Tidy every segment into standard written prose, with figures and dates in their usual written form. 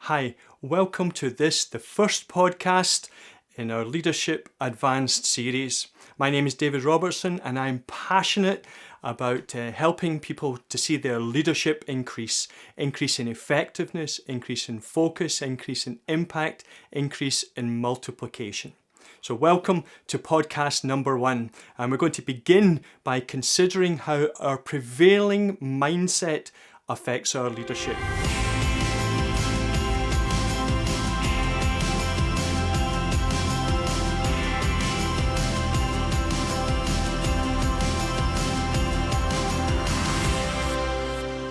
Hi, welcome to the first podcast in our Leadership Advanced series. My name is David Robertson and I'm passionate about helping people to see their leadership increase in effectiveness, increase in focus, increase in impact, increase in multiplication. So welcome to podcast number 1, and we're going to begin by considering how our prevailing mindset affects our leadership.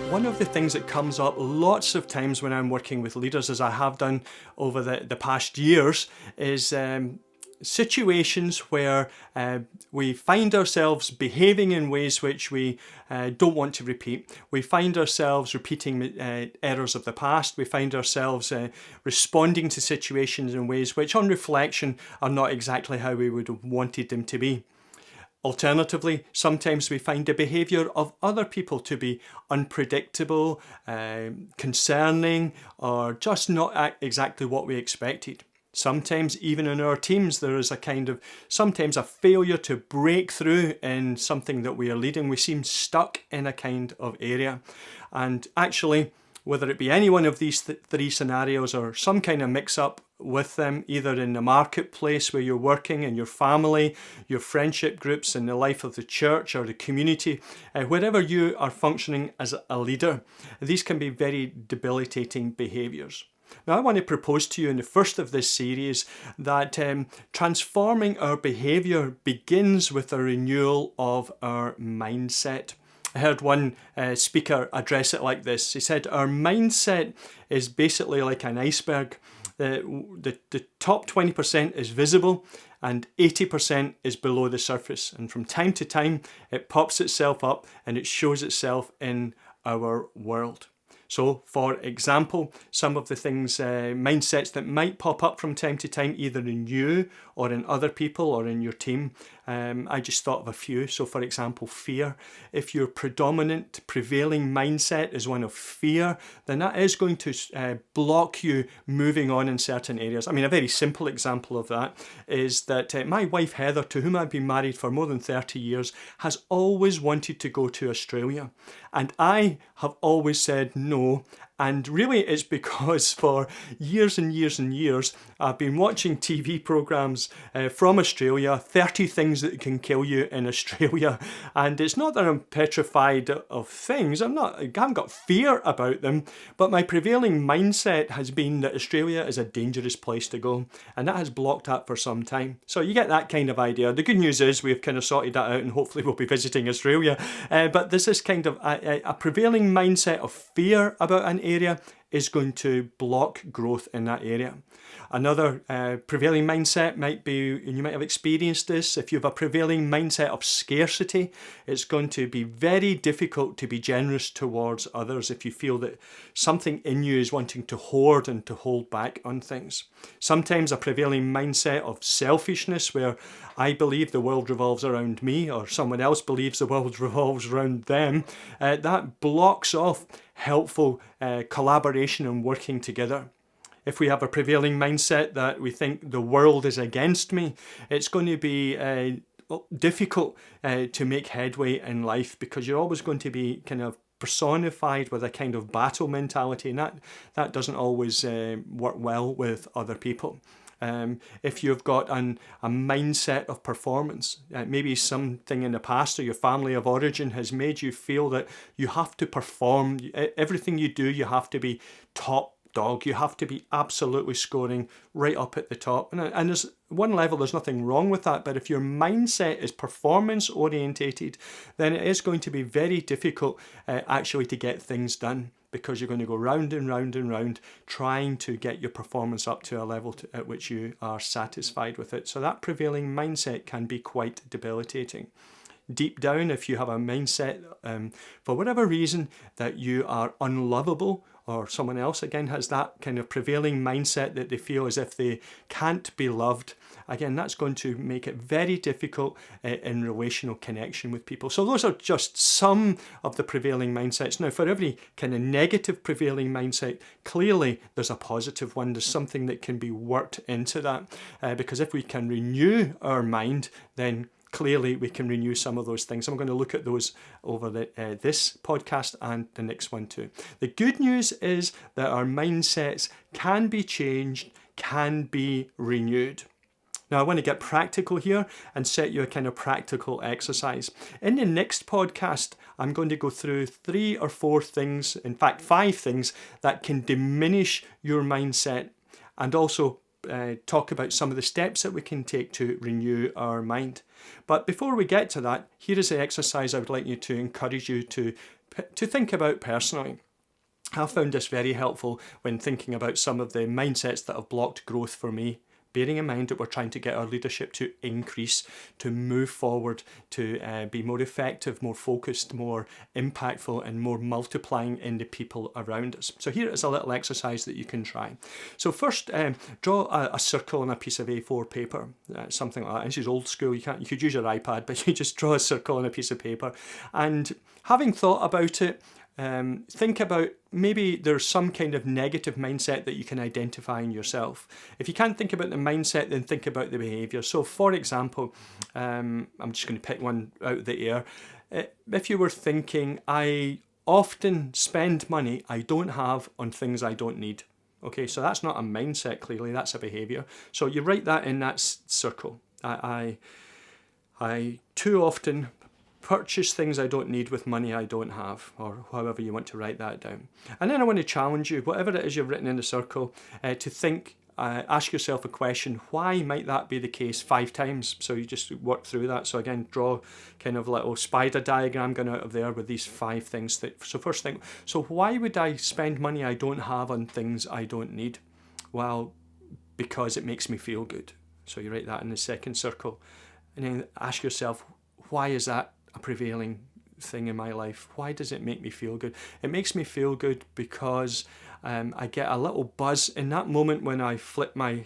One of the things that comes up lots of times when I'm working with leaders, as I have done over the past years, is situations where we find ourselves behaving in ways which we don't want to repeat. We find ourselves repeating errors of the past. We find ourselves responding to situations in ways which on reflection are not exactly how we would have wanted them to be. Alternatively, sometimes we find the behaviour of other people to be unpredictable, concerning, or just not exactly what we expected. Sometimes even in our teams there is sometimes a failure to break through in something that we are leading. We seem stuck in a kind of area. And actually, whether it be any one of these three scenarios or some kind of mix-up with them, either in the marketplace where you're working, in your family, your friendship groups, in the life of the church or the community, wherever you are functioning as a leader, these can be very debilitating behaviours. Now, I want to propose to you in the first of this series that transforming our behaviour begins with a renewal of our mindset. I heard one speaker address it like this. He said, our mindset is basically like an iceberg. The top 20% is visible and 80% is below the surface. And from time to time, it pops itself up and it shows itself in our world. So, for example, some of the things, mindsets that might pop up from time to time, either in you or in other people or in your team, I just thought of a few. So, for example, fear. If your predominant, prevailing mindset is one of fear, then that is going to block you moving on in certain areas. I mean, a very simple example of that is that my wife Heather, to whom I've been married for more than 30 years, has always wanted to go to Australia. And I have always said no. And really it's because for years and years and years, I've been watching TV programmes from Australia, 30 things that can kill you in Australia. And it's not that I'm petrified of things. I haven't got fear about them. But my prevailing mindset has been that Australia is a dangerous place to go. And that has blocked that for some time. So you get that kind of idea. The good news is we've kind of sorted that out and hopefully we'll be visiting Australia. But this is kind of a prevailing mindset of fear about an area is going to block growth in that area. Another prevailing mindset might be, and you might have experienced this, if you have a prevailing mindset of scarcity, it's going to be very difficult to be generous towards others if you feel that something in you is wanting to hoard and to hold back on things. Sometimes a prevailing mindset of selfishness, where I believe the world revolves around me or someone else believes the world revolves around them, that blocks off helpful collaboration and working together. If we have a prevailing mindset that we think the world is against me, it's going to be difficult to make headway in life because you're always going to be kind of personified with a kind of battle mentality, and that doesn't always work well with other people. If you've got a mindset of performance, maybe something in the past or your family of origin has made you feel that you have to perform. Everything you do, you have to be top dog. You have to be absolutely scoring right up at the top. And there's one level, there's nothing wrong with that. But if your mindset is performance orientated, then it is going to be very difficult actually to get things done, because you're going to go round and round and round trying to get your performance up to a level at which you are satisfied with it. So that prevailing mindset can be quite debilitating. Deep down, if you have a mindset, for whatever reason, that you are unlovable, or someone else again has that kind of prevailing mindset that they feel as if they can't be loved, again, that's going to make it very difficult in relational connection with people. So those are just some of the prevailing mindsets. Now, for every kind of negative prevailing mindset, clearly there's a positive one. There's something that can be worked into that, because if we can renew our mind, then clearly we can renew some of those things. I'm going to look at those over this podcast and the next one too. The good news is that our mindsets can be changed, can be renewed. Now, I want to get practical here and set you a kind of practical exercise. In the next podcast, I'm going to go through 3 or 4 things, in fact 5 things, that can diminish your mindset, and also talk about some of the steps that we can take to renew our mind. But before we get to that, here is the exercise I would like you to encourage you to think about personally. I've found this very helpful when thinking about some of the mindsets that have blocked growth for me. Bearing in mind that we're trying to get our leadership to increase, to move forward, to be more effective, more focused, more impactful, and more multiplying in the people around us. So here is a little exercise that you can try. So first, draw a circle on a piece of A4 paper, something like that. This is old school. You could use your iPad, but you just draw a circle on a piece of paper. And having thought about it, think about maybe there's some kind of negative mindset that you can identify in yourself. If you can't think about the mindset, then think about the behaviour. So for example, I'm just going to pick one out of the air. If you were thinking, I often spend money I don't have on things I don't need. Okay, so that's not a mindset, clearly, that's a behaviour. So you write that in that circle. I too often purchase things I don't need with money I don't have, or however you want to write that down. And then I want to challenge you, whatever it is you've written in the circle, to think, ask yourself a question, why might that be the case 5 times? So you just work through that. So again, draw kind of little spider diagram going out of there with these 5 things. So first thing, so why would I spend money I don't have on things I don't need? Well, because it makes me feel good. So you write that in the second circle. And then ask yourself, why is that a prevailing thing in my life? Why does it make me feel good? It makes me feel good because I get a little buzz in that moment when I flip my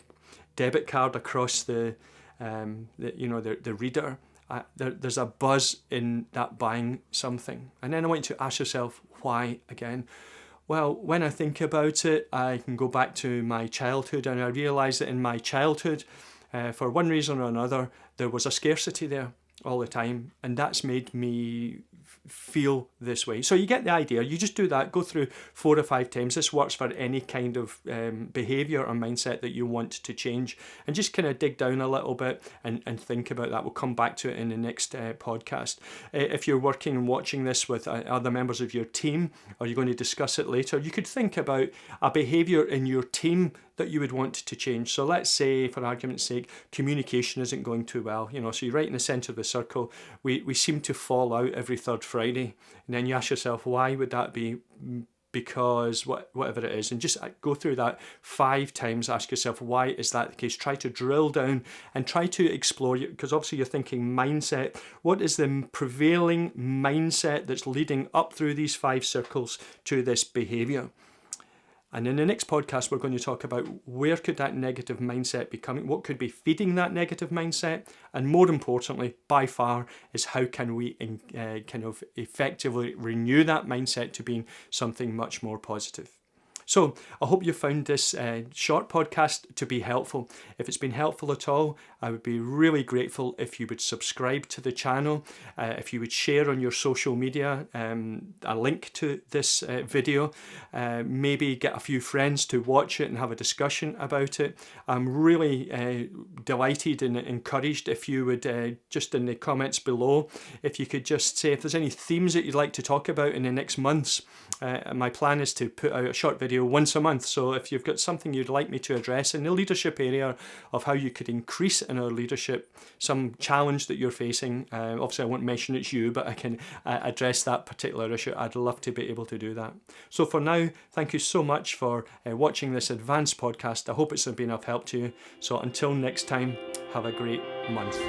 debit card across the reader. There's a buzz in that buying something. And then I want you to ask yourself why again. Well, when I think about it, I can go back to my childhood, and I realise that in my childhood, for one reason or another, there was a scarcity there all the time, and that's made me feel this way. So you get the idea. You just do that, go through 4 or 5 times. This works for any kind of behaviour or mindset that you want to change, and just kind of dig down a little bit and think about that. We'll come back to it in the next podcast. If you're working and watching this with other members of your team, or you're going to discuss it later, you could think about a behaviour in your team that you would want to change. So let's say, for argument's sake, communication isn't going too well. So you're right in the centre of the circle. We seem to fall out every 3rd Friday. And then you ask yourself, why would that be? Because whatever it is, and just go through that 5 times. Ask yourself, why is that the case? Try to drill down and try to explore it, because obviously you're thinking mindset. What is the prevailing mindset that's leading up through these 5 circles to this behaviour? And in the next podcast, we're going to talk about where could that negative mindset be coming, what could be feeding that negative mindset, and more importantly, by far, is how can we kind of effectively renew that mindset to being something much more positive. So I hope you found this short podcast to be helpful. If it's been helpful at all, I would be really grateful if you would subscribe to the channel, if you would share on your social media a link to this video, maybe get a few friends to watch it and have a discussion about it. I'm really delighted and encouraged if you would, just in the comments below, if you could just say if there's any themes that you'd like to talk about in the next months. My plan is to put out a short video once a month, so if you've got something you'd like me to address in the leadership area of how you could increase in our leadership, some challenge that you're facing, obviously I won't mention it's you, but I can address that particular issue. I'd love to be able to do that. So for now, thank you so much for watching this advanced podcast. I hope it's been of help to you. So until next time, have a great month.